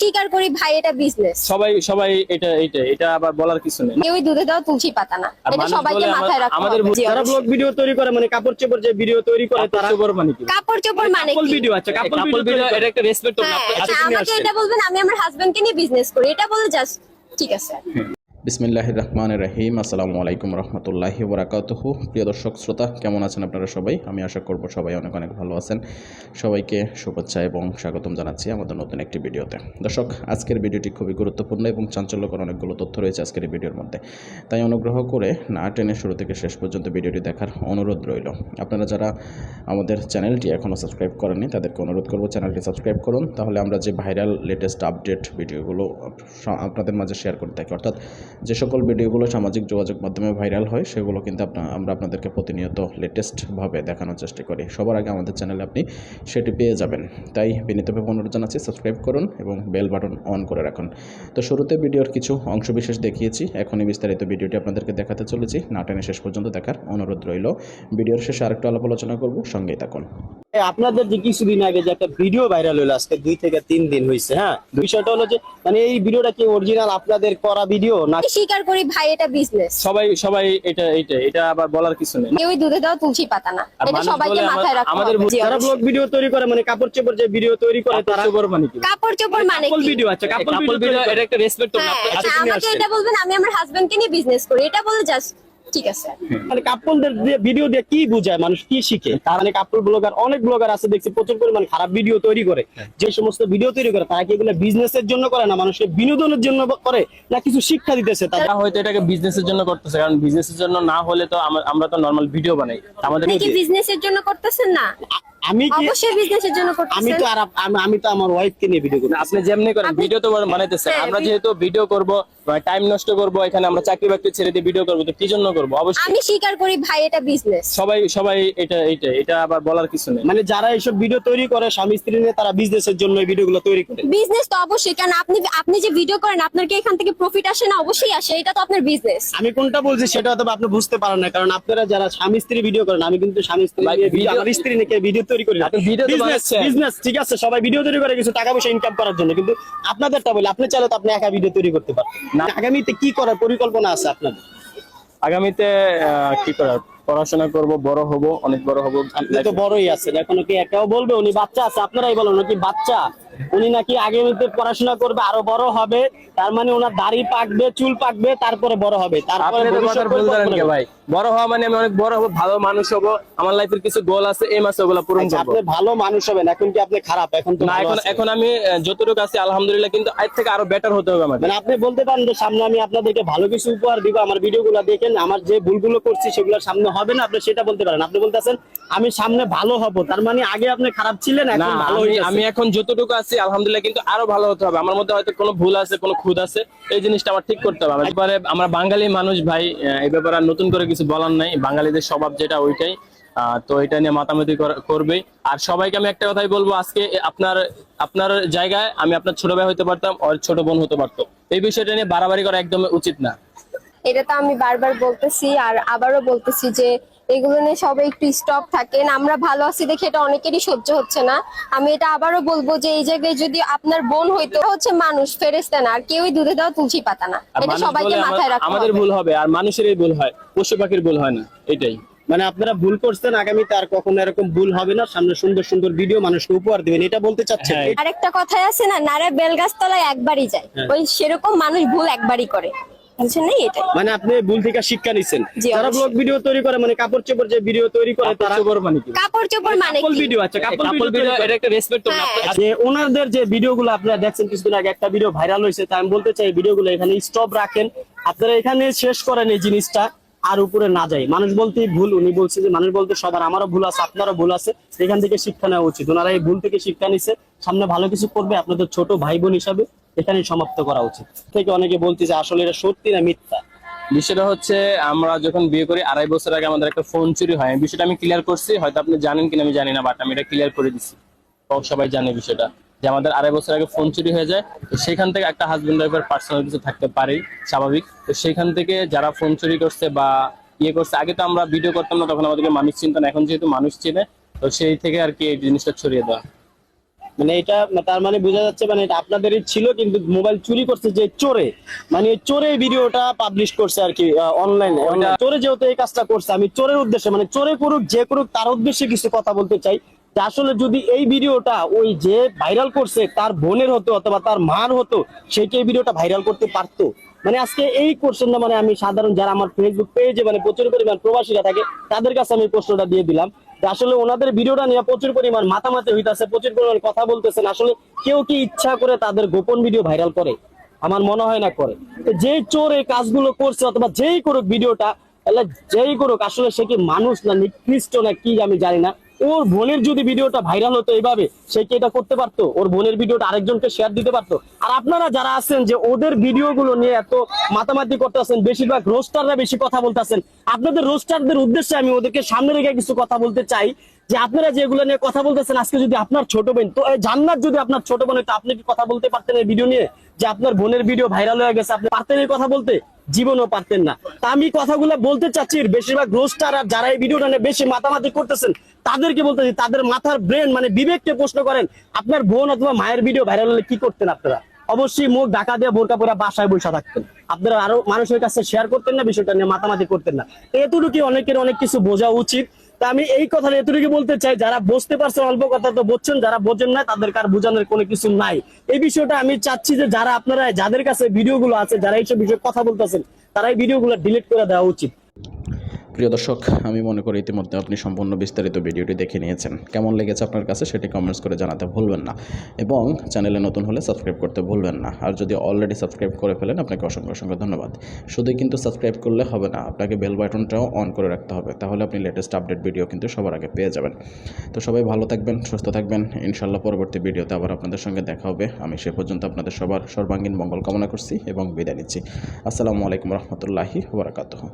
স্বীকার করি ভাই, এটা বিজনেস। সবাই সবাই এটা আবার বলার কিছু নেই। কেউই দুধে দাও তুলসী পাতা না, এটা সবাইকে মাথায় রাখতে হবে। আমাদের যারা ব্লগ ভিডিও তৈরি করে মানে কাপড় চোপড় যে ভিডিও তৈরি করে তারা কাপড় চোপড় মানে কাপড় কি? ভিডিও। আচ্ছা, কাপড় ভিডিও এটা একটা রেসপেক্ট হ্যাঁ, আমাকে এটা বলবেন আমি আমার হাজবেন্ডকে নিয়ে বিজনেস করি, এটা বলে জাস্ট ঠিক আছে। বিসমিল্লাহির রহমানির রহিম। আসসালামু আলাইকুম রহমতুল্লাহি বারাকাতুহু। প্রিয় দর্শক শ্রোতা, কেমন আছেন আপনারা সবাই? আমি আশা করব সবাই অনেক অনেক ভালো আছেন। সবাইকে শুভেচ্ছা এবং স্বাগতম জানাচ্ছি আমাদের নতুন একটি ভিডিওতে। দর্শক, আজকের ভিডিওটি খুবই গুরুত্বপূর্ণ এবং চাঞ্চল্যকর অনেকগুলো তথ্য রয়েছে আজকের এই ভিডিওর মধ্যে। তাই অনুগ্রহ করে না টেনে শুরু থেকে শেষ পর্যন্ত ভিডিওটি দেখার অনুরোধ রইল। আপনারা যারা আমাদের চ্যানেলটি এখনও সাবস্ক্রাইব করেননি তাদেরকে অনুরোধ করব চ্যানেলটি সাবস্ক্রাইব করুন, তাহলে আমরা যে ভাইরাল লেটেস্ট আপডেট ভিডিওগুলো আপনাদের মাঝে শেয়ার করে থাকি, অর্থাৎ যে সকল ভিডিওগুলো সামাজিক যোগাযোগ মাধ্যমে ভাইরাল হয় সেগুলো কিন্তু আমরা আপনাদেরকে প্রতিনিয়ত লেটেস্টভাবে দেখানোর চেষ্টা করি। সবার আগে আমাদের চ্যানেলে আপনি সেটি পেয়ে যাবেন। তাই বিনীতভাবে অনুরোধ জানাচ্ছি, সাবস্ক্রাইব করুন এবং বেল বাটন অন করে রাখুন। তো শুরুতে ভিডিওর কিছু অংশবিশেষ দেখিয়েছি, এখনই বিস্তারিত ভিডিওটি আপনাদেরকে দেখাতে চলেছি। না টেনে শেষ পর্যন্ত দেখার অনুরোধ রইল। ভিডিওর শেষে আরেকটু আলাপ আলোচনা করব, সঙ্গেই থাকুন। আপনাদের যে কিছুদিন আগে যে একটা ভিডিও ভাইরাল হলো, আজকে 2 থেকে 3 দিন হয়েছে। হ্যাঁ, বিষয়টা হলো যে মানে এই ভিডিওটা কি অরিজিনাল আপনাদের করা ভিডিও না? স্বীকার করি ভাই, এটা বিজনেস। সবাই এটা আবার বলার কিছু নেই। কেউই দুধে দাও তুলসী পাতা না, এটা সবাইকে মাথায় রাখতে হবে। যারা ব্লগ ভিডিও তৈরি করে মানে কাপড় চোপড় যে ভিডিও তৈরি করে তারা কাপড় চোপড় মানে কাপড় কি? ভিডিও। আচ্ছা, কাপড় ভিডিও এটা একটা রেসপেক্ট আমাকে এটা বলবেন আমি আমার হাজবেন্ডকে নিয়ে বিজনেস করি, এটা বলে জাস্ট ঠিক আছে। মানে কাপড়দের ভিডিও দিয়ে কি বোঝায়, মানুষ কি শিখে? তার মানে কাপড় ব্লগার, অনেক ব্লগার আছে দেখছি প্রচুর পরিমাণ খারাপ ভিডিও তৈরি করে। যে সমস্ত ভিডিও তৈরি করে তারা কি এগুলো বিজনেসের জন্য করে না মানুষকে বিনোদনের জন্য করে, না কিছু শিক্ষা দিতেছে? তারা হয়তো এটাকে বিজনেসের জন্য করতেছে, কারণ বিজনেসের জন্য না হলে তো আমরা তো নরমাল ভিডিও বানাই। আমাদের আপনি কি বিজনেসের জন্য করতেছেন না? আমি কি অবশ্যই বিজনেসের জন্য করতেছেন। আমি তো আমার ওয়াইফকে নিয়ে ভিডিও করি। আপনি যেমনি করেন ভিডিও তো বানাইতেছেন, আমরা যেহেতু ভিডিও করব, টাইম নষ্ট করব, এখানে আমরা চাকরি বাকরি ছেড়ে দিয়ে ভিডিও করব, তো কি জন্য করব? অবশ্যই আমি স্বীকার করি ভাই, এটা বিজনেস। সবাই এটা আবার বলার কিছু নেই। মানে যারা এইসব ভিডিও তৈরি করে স্বামী স্ত্রী নিয়ে, তারা বিজনেসের জন্য এই ভিডিওগুলো তৈরি করে। বিজনেস তো অবশ্যই, কারণ আপনি যে ভিডিও করেন আপনার কি এখান থেকে প্রফিট আসে না? অবশ্যই আসে, এটা তো আপনার বিজনেস। আমি কোনটা বলছি সেটা হয়তো আপনি বুঝতে পারেন না, কারণ আপনারা যারা স্বামী স্ত্রী ভিডিও করেন, আমি কিন্তু স্বামী স্ত্রী নিয়ে আমার স্ত্রী নিয়ে ভিডিও তৈরি করি না। বিজনেস ঠিক আছে, সবাই ভিডিও তৈরি করে কিছু টাকা পয়সা ইনকাম করার জন্য, কিন্তু আপনাদেরটা বলি, আপনি চাইলে তো আপনি একা ভিডিও তৈরি করতে পারেন না। আগামীতে কি করার পরিকল্পনা আছে আপনাদের? আগামীতে কি করার, পড়াশোনা করব, বড় হব, অনেক বড় হব। আপনি তো বড়ই আছেন, এখনো কি একাও বলবে উনি বাচ্চা আছে? আপনারাই বলেন নাকি বাচ্চা? উনি নাকি আগামীতে পড়াশোনা করবে, আরো বড় হবে, তার মানে ওনার দাড়ি পাকবে, চুল পাকবে, তারপরে বড় হবে। তারপরে ভাই বড় হওয়া মানে আমি অনেক বড় হব, ভালো মানুষ হব, আমার লাইফের কিছু গোল আছে, এই মাসে ওগুলো পূরণ করব। আপনি ভালো মানুষ হবেন, এখন কি আপনি খারাপ? এখন তো না, এখন আমি যতটুকু আছি আলহামদুলিল্লাহ, কিন্তু এর থেকে আরো বেটার হতে হবে আমাদের। মানে আপনি বলতে পারেন যে সামনে আমি আপনাদেরকে ভালো কিছু উপহার দিব, আমার ভিডিওগুলো দেখেন, আমার যে ভুলগুলো করছি সেগুলো সামনে হবে না, আপনি সেটা বলতে পারেন। আপনি বলতেছেন আমি সামনে ভালো হব, তার মানে আগে আপনি খারাপ ছিলেন, এখন ভালো হয়েছে। আমি এখন যতটুকু আছি আলহামদুলিল্লাহ, কিন্তু আরো ভালো হতে হবে। আমার মধ্যে হয়তো কোনো ভুল আছে, কোনো খুঁত আছে, এই জিনিসটা আমার ঠিক করতে হবে। এবারে আমরা বাঙালি মানুষ ভাই, এই ব্যাপারে আর নতুন করে কিছু বলার নাই, বাঙালিদের স্বভাব যেটা ওইটাই। তো এটা নিয়ে মাতামাতি করবেই। আর সবাইকে আমি একটা কথাই বলবো, আজকে আপনার জায়গায় আমি আপনার ছোট ভাই হতে পারতাম, আর ছোট বোন হতে পারতো। এই বিষয়টা নিয়ে বাড়াবাড়ি করা একদম উচিত না। এটা তো আমি বারবার বলতেছি আর আবারও বলতেছি যে এগুলো নিয়ে সবাই একটু স্টপ থাকেন। আমরা ভালো আছি দেখে এটা অনেকেরই সহ্য হচ্ছে না। আমি এটা আবারও বলবো যে এই জায়গায় যদি আপনার বোন হইতো, হচ্ছে মানুষ, ফেরেশতা না, আর কেউই দুধে দাও তুলসী পাতা না, এটা সবাইকে মাথায় রাখতে হবে। আমাদের ভুল হবে, আর মানুষেরই ভুল হয়, পশু পাখির ভুল হয় না, এটাই। মানে আপনারা ভুল করছেন, আগামীতে আর কখনো এরকম ভুল হবে না, সামনে সুন্দর সুন্দর ভিডিও মানুষকে উপহার দিবেন, এটা বলতে চাচ্ছেন? আরেকটা কথাই আছে না, নারে বেলগাছ তলায় একবারই যায়, ওই সেরকম মানুষ ভুল একবারই করে, বুঝছেন না? এটাই মানে আপনি ভুল থেকে শিক্ষা নিছেন। যারা ব্লগ ভিডিও তৈরি করে মানে কাপড় চোপড় যে ভিডিও তৈরি করে তারা কাপড় চোপড় মানে কাপড় কি? ভিডিও। আচ্ছা, কাপড় ভিডিও এটা একটা রেসপেক্ট। যে ওনাদের যে ভিডিওগুলো আপনারা দেখছেন, কিছুদিন আগে একটা ভিডিও ভাইরাল হয়েছে, তাই আমি বলতে চাই ভিডিওগুলো এখানে স্টপ রাখেন, আপনারা এখানে শেষ করেন এই জিনিসটা, আর উপরে না যায়। মানুষ বলতেই ভুল, উনি বলছে যে মানুষ বলতে সবার, আমারও ভুল আছে, আপনারও ভুল আছে, এখান থেকে শিক্ষা নেওয়া উচিত। ওনারা এই ভুল থেকে শিক্ষা নিচ্ছে, সামনে ভালো কিছু করবে, আপনাদের ছোট ভাই বোন হিসাবে এখানে সমাপ্ত করা উচিত। থেকে অনেকে বলতে যে আসলে এটা সত্যি না মিথ্যা। বিষয়টা হচ্ছে, আমরা যখন বিয়ে করি 2.5 বছর আগে আমাদের একটা ফোন চুরি হয়, বিষয়টা আমি ক্লিয়ার করছি, হয়তো আপনি জানেন কিনা আমি জানি না, বাট আমি এটা ক্লিয়ার করে দিচ্ছি, সবাই জানে বিষয়টা, যে আমাদের 2.5 বছর আগে ফোন চুরি হয়ে যায়। তো সেখান থেকে একটা হাজবেন্ড ওয়াইফের পার্সোনাল কিছু থাকতে পারে, স্বাভাবিক। তো সেখান থেকে যারা ফোন চুরি করছে বা ইয়ে করছে, আগে তো আমরা ভিডিও করতাম না, তখন আমাদেরকে মানুষ চিনতো না, এখন যেহেতু মানুষ চিনে, তো সেই থেকে আর কি এই জিনিসটা ছড়িয়ে দেওয়া। মানে এটা তার মানে বোঝা যাচ্ছে মানে এটা আপনাদেরই ছিল, কিন্তু মোবাইল চুরি করছে যে চোরে, মানে চোরে ভিডিওটা পাবলিশ করছে আর কি অনলাইনে। চোরে যেহেতু এই কাজটা করছে, আমি চোরের উদ্দেশ্যে মানে চোরে করুক যে করুক তার উদ্দেশ্যে কিছু কথা বলতে চাই যে আসলে যদি এই ভিডিওটা ওই যে ভাইরাল করছে তার বোনের হতো অথবা তার মার হতো, সে কি এই ভিডিওটা ভাইরাল করতে পারতো? মানে আজকে এই কোশ্চেনটা মানে আমি সাধারণ যারা আমার ফেসবুক পেজে মানে প্রচুর পরিমাণ প্রবাসীরা থাকে তাদের কাছে আমি প্রশ্নটা দিয়ে দিলাম যে আসলে ওনাদের ভিডিওটা নিয়ে প্রচুর পরিমাণ মাতামাতি হইতাছে, প্রচুর পরিমাণ কথা বলতেছেন, আসলে কেউ কি ইচ্ছা করে তাদের গোপন ভিডিও ভাইরাল করে? আমার মনে হয় না করে। তো যে চোর এই কাজগুলো করছে অথবা যেই করুক ভিডিওটা, তাহলে যেই করুক আসলে সে কি মানুষ না নিকৃষ্ট না কি আমি জানি না। ওর বোনের যদি ভিডিওটা ভাইরাল হতো এইভাবে, সে কি এটা করতে পারতো? ওর বোনের ভিডিওটা আরেকজনকে শেয়ার দিতে পারতো? আর আপনারা যারা আছেন যে ওদের ভিডিওগুলো নিয়ে এত মাতামাতি করতেছেন, বেশিরভাগ রোস্টাররা বেশি কথা বলতেছেন, আপনাদের রোস্টারদের উদ্দেশ্যে আমি ওদেরকে সামনে রেখে কিছু কথা বলতে চাই যে আপনারা যেগুলো নিয়ে কথা বলতেছেন, আজকে যদি আপনার ছোট বোন তো জান্নাত যদি আপনার ছোট বোন হতো, আপনি কি কথা বলতে পারতেন এই ভিডিও নিয়ে? যে আপনার বোনের ভিডিও ভাইরাল হয়ে গেছে, আপনি পারতেন এই কথা বলতে? জীবনও পারতেন না। তা আমি কথাগুলো বলতে চাচ্ছি বেশিরভাগ রোস্টার আর যারা এই ভিডিওটা নিয়ে বেশি মাতামাতি করতেছেন তাদেরকে বলতেছি, তাদের মাথার ব্রেন মানে বিবেককে প্রশ্ন করেন, আপনার বোন অথবা মায়ের ভিডিও ভাইরাল হলে কি করতেন আপনারা? অবশ্যই মুখ ঢাকা দিয়ে বোরকা পরে বাসায় বসে থাকতেন, আপনারা আরো মানুষের কাছে শেয়ার করতেন না, বিষয়টা নিয়ে মাতামাতি করতেন না। এতটুকু অনেকের অনেক কিছু বোঝা উচিত। তা আমি এই কথাটা এতটুকু বলতে চাই, যারা বুঝতে পারছেন অল্প কথা তো বুঝছেন, যারা বোঝেন না তাদের কার বোঝানোর কোনো কিছু নাই। এই বিষয়টা আমি চাচ্ছি যে যারা আপনারা যাদের কাছে ভিডিওগুলো আছে, যারা এইসব বিষয়ে কথা বলতেছেন, তারা এই ভিডিওগুলো ডিলিট করে দেওয়া উচিত। প্রিয় দর্শক, আমি মনে করি ইতিমধ্যে আপনি সম্পূর্ণ বিস্তারিত ভিডিওটি দেখে নিয়েছেন। কেমন লেগেছে আপনার কাছে সেটি কমেন্টস করে জানাতে ভুলবেন না, এবং চ্যানেলে নতুন হলে সাবস্ক্রাইব করতে ভুলবেন না। আর যদি অলরেডি সাবস্ক্রাইব করে ফেলেন, আপনাকে অসংখ্য অসংখ্য ধন্যবাদ। শুধুই কিন্তু সাবস্ক্রাইব করলে হবে না, আপনাকে বেল বাটনটাও অন করে রাখতে হবে, তাহলে আপনি লেটেস্ট আপডেট ভিডিও কিন্তু সবার আগে পেয়ে যাবেন। তো সবাই ভালো থাকবেন, সুস্থ থাকবেন। ইনশাল্লাহ পরবর্তী ভিডিওতে আবার আপনাদের সঙ্গে দেখা হবে। আমি সে পর্যন্ত আপনাদের সবার সর্বাঙ্গীন মঙ্গল কামনা করছি এবং বিদায় নিচ্ছি। আসসালামু আলাইকুম রহমতুল্লাহি ওয়া বারাকাতুহু।